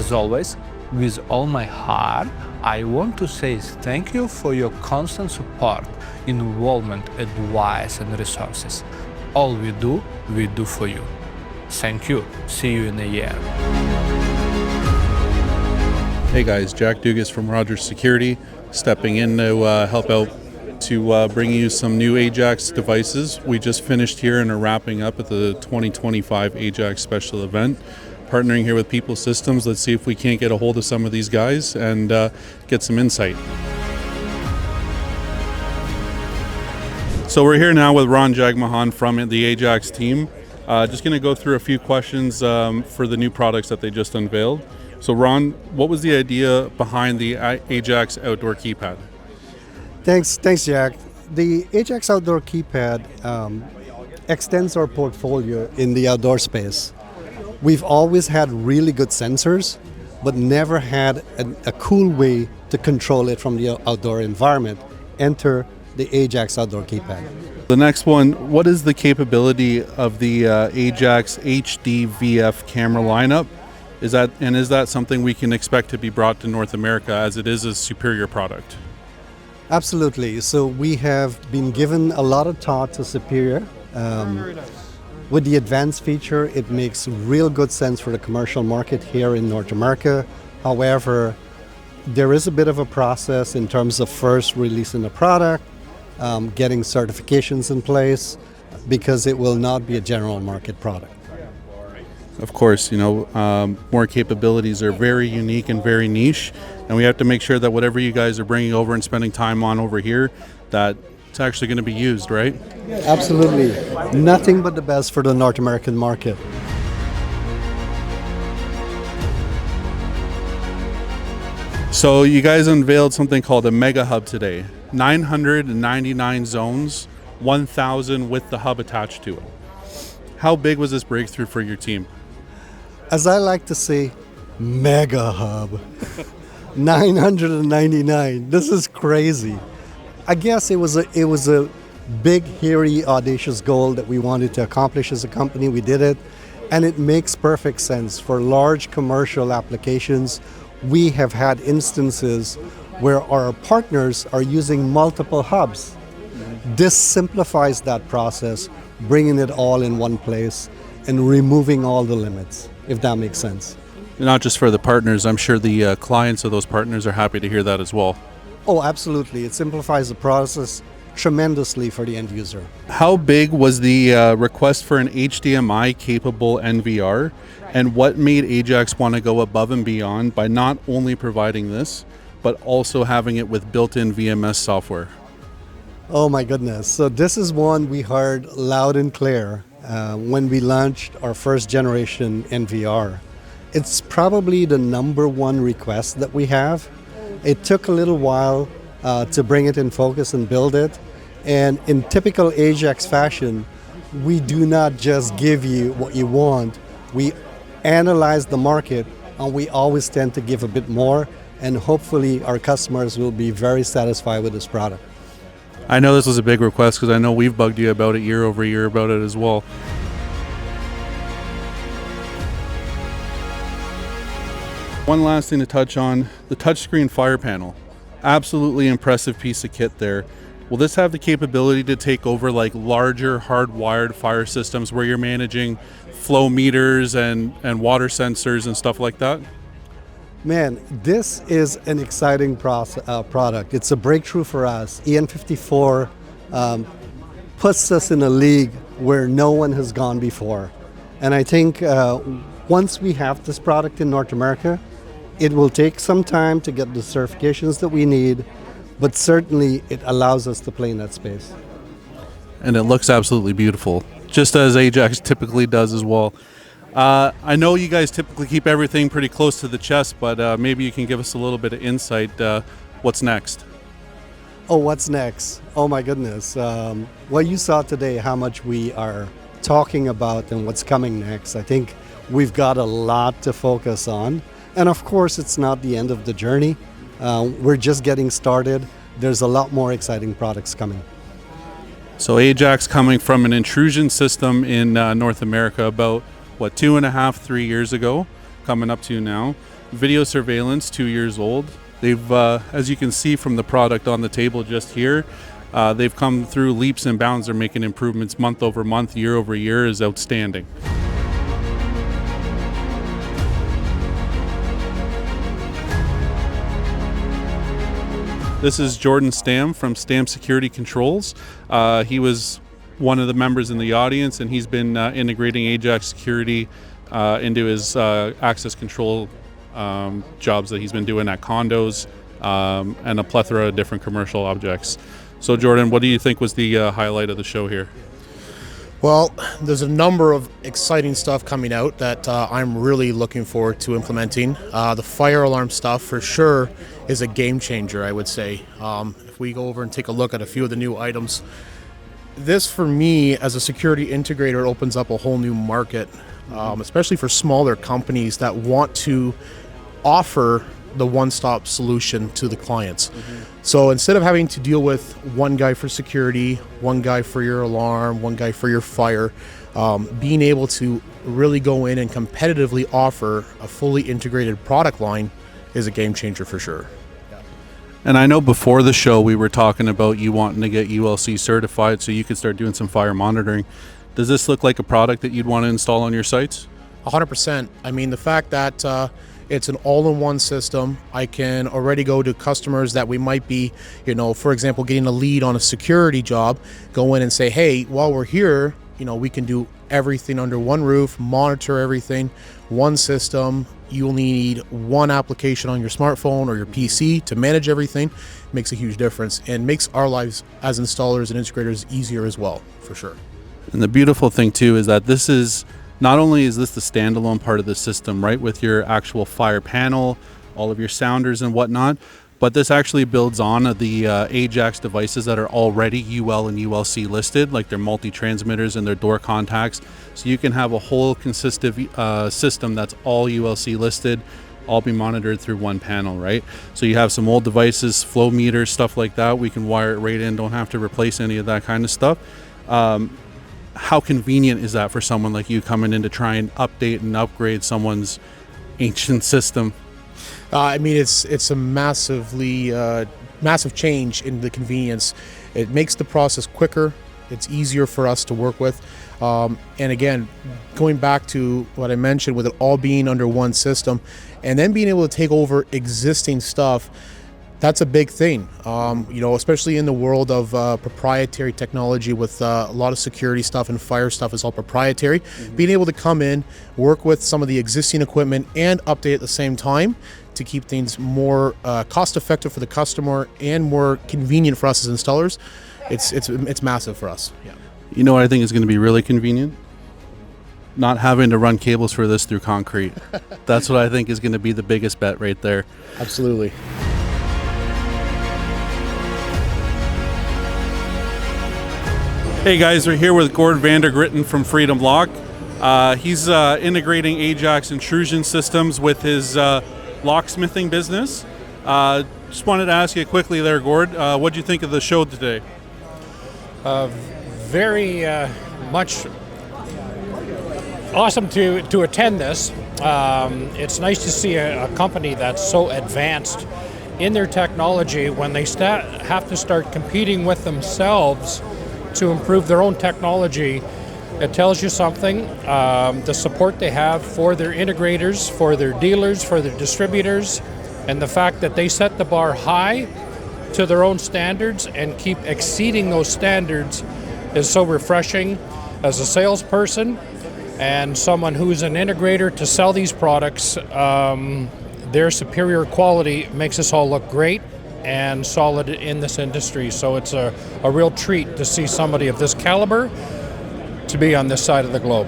As always, with all my heart, I want to say thank you for your constant support, involvement, advice and resources. All we do for you. Thank you. See you in a year. Hey guys, Jack Dugas from Rogers Security, stepping in to help out to bring you some new Ajax devices. We just finished here and are wrapping up at the 2025 Ajax Special Event. Partnering here with Pipl Systems. Let's see if we can't get a hold of some of these guys and get some insight. So we're here now with Ron Jagmohan from the Ajax team. Just going to go through a few questions for the new products that they just unveiled. So Ron, what was the idea behind the Ajax Outdoor Keypad? Thanks, Jack. The Ajax Outdoor Keypad extends our portfolio in the outdoor space. We've always had really good sensors, but never had a cool way to control it from the outdoor environment. Enter the Ajax Outdoor Keypad. The next one, what is the capability of the Ajax HD VF camera lineup? Is that something we can expect to be brought to North America, as it is a superior product? Absolutely. So we have been given a lot of thought to superior. With the advanced feature, it makes real good sense for the commercial market here in North America. However, there is a bit of a process in terms of first releasing the product, getting certifications in place, because it will not be a general market product. Of course, more capabilities are very unique and very niche, and we have to make sure that whatever you guys are bringing over and spending time on over here, that it's actually going to be used, right? Absolutely. Nothing but the best for the North American market. So you guys unveiled something called a Mega Hub today. 999 zones, 1,000 with the hub attached to it. How big was this breakthrough for your team? As I like to say, Mega Hub. 999. This is crazy. I guess it was a big, hairy, audacious goal that we wanted to accomplish as a company. We did it, and it makes perfect sense for large commercial applications. We have had instances where our partners are using multiple hubs. This simplifies that process, bringing it all in one place and removing all the limits, if that makes sense. Not just for the partners, I'm sure the clients of those partners are happy to hear that as well. Oh, absolutely. It simplifies the process tremendously for the end user. How big was the request for an HDMI capable NVR, and what made Ajax want to go above and beyond by not only providing this, but also having it with built-in VMS software? Oh my goodness. So this is one we heard loud and clear when we launched our first generation NVR. It's probably the number one request that we have. It took a little while to bring it in focus and build it. And in typical Ajax fashion, we do not just give you what you want. We analyze the market, and we always tend to give a bit more. And hopefully our customers will be very satisfied with this product. I know this was a big request because I know we've bugged you about it year over year about it as well. One last thing to touch on, the touchscreen fire panel. Absolutely impressive piece of kit there. Will this have the capability to take over like larger hardwired fire systems where you're managing flow meters and water sensors and stuff like that? Man, this is an exciting product. It's a breakthrough for us. EN54 puts us in a league where no one has gone before. And I think once we have this product in North America, it will take some time to get the certifications that we need, but certainly it allows us to play in that space. And it looks absolutely beautiful, just as Ajax typically does as well. I know you guys typically keep everything pretty close to the chest, but maybe you can give us a little bit of insight. What's next? Oh, what's next? Oh my goodness. Well, you saw today how much we are talking about and what's coming next. I think we've got a lot to focus on. And of course, it's not the end of the journey. We're just getting started. There's a lot more exciting products coming. So Ajax coming from an intrusion system in North America about, 2.5, 3 years ago, coming up to now. video surveillance, 2 years old. They've, as you can see from the product on the table just here, they've come through leaps and bounds. They're making improvements month over month, year over year is outstanding. This is Jordan Stam from Stam Security Controls. He was one of the members in the audience, and he's been integrating Ajax Security into his access control jobs that he's been doing at condos and a plethora of different commercial objects. So Jordan, what do you think was the highlight of the show here? Well, there's a number of exciting stuff coming out that I'm really looking forward to implementing. The fire alarm stuff for sure is a game changer, I would say. If we go over and take a look at a few of the new items, this for me as a security integrator opens up a whole new market, especially for smaller companies that want to offer the one-stop solution to the clients. So instead of having to deal with one guy for security, one guy for your alarm, one guy for your fire, being able to really go in and competitively offer a fully integrated product line is a game changer for sure. And I know before the show we were talking about you wanting to get ULC certified so you could start doing some fire monitoring. Does this look like a product that you'd want to install on your sites? 100%. I mean, the fact that it's an all-in-one system. I can already go to customers that we might be, for example, getting a lead on a security job, go in and say, hey, while we're here, we can do everything under one roof, monitor everything, one system. You'll need one application on your smartphone or your PC to manage everything. It makes a huge difference and makes our lives as installers and integrators easier as well, for sure. And the beautiful thing too is that this is not only is this the standalone part of the system, right, with your actual fire panel, all of your sounders and whatnot, but this actually builds on the Ajax devices that are already UL and ULC listed, like their multi-transmitters and their door contacts. So you can have a whole consistent system that's all ULC listed, all be monitored through one panel, right? So you have some old devices, flow meters, stuff like that. We can wire it right in, don't have to replace any of that kind of stuff. How convenient is that for someone like you coming in to try and update and upgrade someone's ancient system? I mean, it's a massive change in the convenience. It makes the process quicker. It's easier for us to work with. And again, going back to what I mentioned with it all being under one system and then being able to take over existing stuff, that's a big thing, especially in the world of proprietary technology with a lot of security stuff and fire stuff is all proprietary. Being able to come in, work with some of the existing equipment and update at the same time to keep things more cost effective for the customer and more convenient for us as installers, it's massive for us. Yeah. You know what I think is going to be really convenient? Not having to run cables for this through concrete. That's what I think is going to be the biggest bet right there. Absolutely. Hey guys, we're here with Gord Grinten from Freedom Lock. He's integrating Ajax intrusion systems with his locksmithing business. Just wanted to ask you quickly there, Gord, what do you think of the show today? Very much awesome to attend this. It's nice to see a company that's so advanced in their technology when they have to start competing with themselves to improve their own technology. It tells you something. The support they have for their integrators, for their dealers, for their distributors, and the fact that they set the bar high to their own standards and keep exceeding those standards is so refreshing as a salesperson and someone who's an integrator to sell these products. Their superior quality makes us all look great and solid in this industry. So it's a real treat to see somebody of this caliber to be on this side of the globe.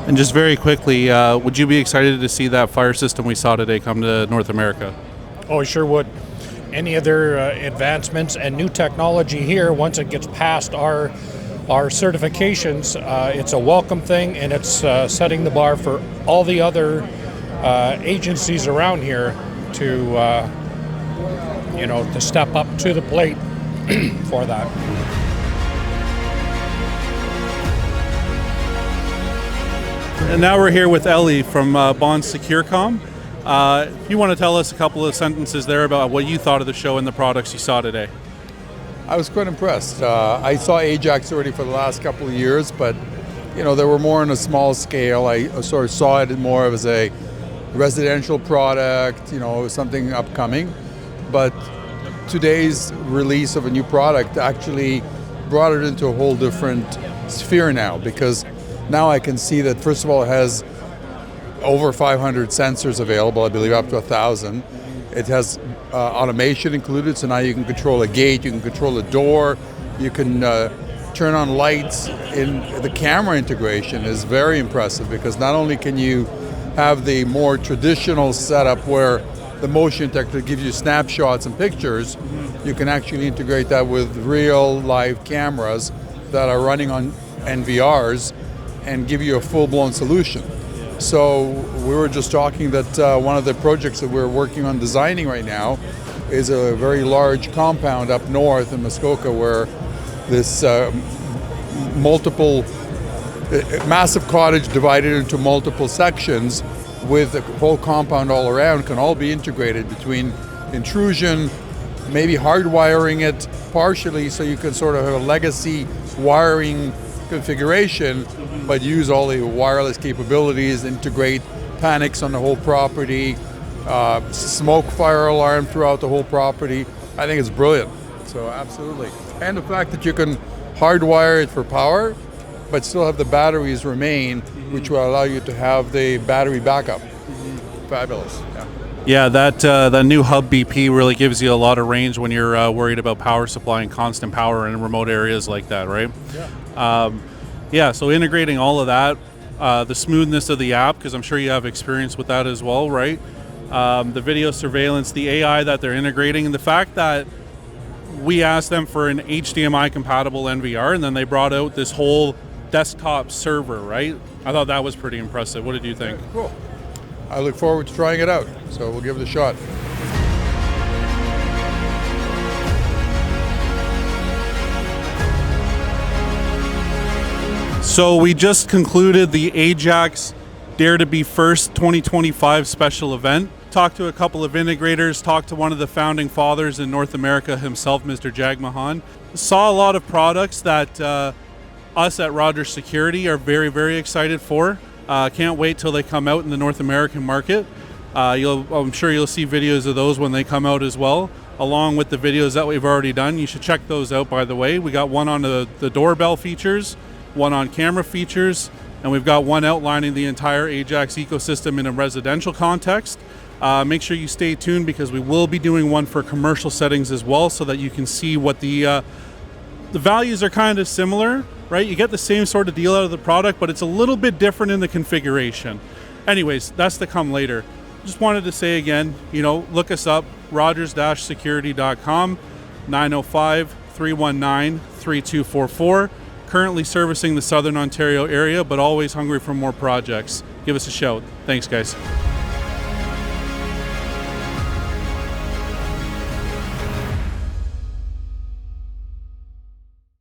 And just very quickly, would you be excited to see that fire system we saw today come to North America? Oh, I sure would. Any other advancements and new technology here, once it gets past our certifications, it's a welcome thing, and it's setting the bar for all the other agencies around here to to step up to the plate for that. And now we're here with Eli from Bond SecureCom. If you want to tell us a couple of sentences there about what you thought of the show and the products you saw today. I was quite impressed. I saw Ajax already for the last couple of years, but they were more on a small scale. I sort of saw it more as a residential product, something upcoming. But today's release of a new product actually brought it into a whole different sphere now, because now I can see that, first of all, it has over 500 sensors available, I believe up to 1,000. It has automation included, so now you can control a gate, you can control a door, you can turn on lights. In the camera integration is very impressive, because not only can you have the more traditional setup where the motion detector gives you snapshots and pictures, you can actually integrate that with real live cameras that are running on NVRs and give you a full-blown solution. So we were just talking that one of the projects that we're working on designing right now is a very large compound up north in Muskoka, where this massive cottage divided into multiple sections with the whole compound all around can all be integrated between intrusion, maybe hardwiring it partially so you can sort of have a legacy wiring configuration, but use all the wireless capabilities, integrate panics on the whole property, smoke fire alarm throughout the whole property. I think it's brilliant. So absolutely. And the fact that you can hardwire it for power, but still have the batteries remain, which will allow you to have the battery backup. Fabulous. Yeah, that new hub BP really gives you a lot of range when you're worried about power supply and constant power in remote areas like that, right? Yeah. So integrating all of that, the smoothness of the app, because I'm sure you have experience with that as well, right? The video surveillance, the AI that they're integrating, and the fact that we asked them for an HDMI compatible NVR, and then they brought out this whole desktop server, right? I thought that was pretty impressive. What did you think? Cool. I look forward to trying it out, so we'll give it a shot. So we just concluded the Ajax Dare to Be First 2025 special event. Talked to a couple of integrators, talked to one of the founding fathers in North America himself, Mr. Jagmohan. Saw a lot of products that us at Rogers Security are very, very excited for. Can't wait till they come out in the North American market. I'm sure you'll see videos of those when they come out as well, along with the videos that we've already done. You should check those out, by the way. We got one on the doorbell features, one on camera features, and we've got one outlining the entire Ajax ecosystem in a residential context. Make sure you stay tuned, because we will be doing one for commercial settings as well, so that you can see what the values are kind of similar, right? You get the same sort of deal out of the product, but it's a little bit different in the configuration. Anyways, that's to come later. Just wanted to say again, look us up, rogers-security.com, 905-319-3244. Currently servicing the Southern Ontario area, but always hungry for more projects. Give us a shout. Thanks, guys.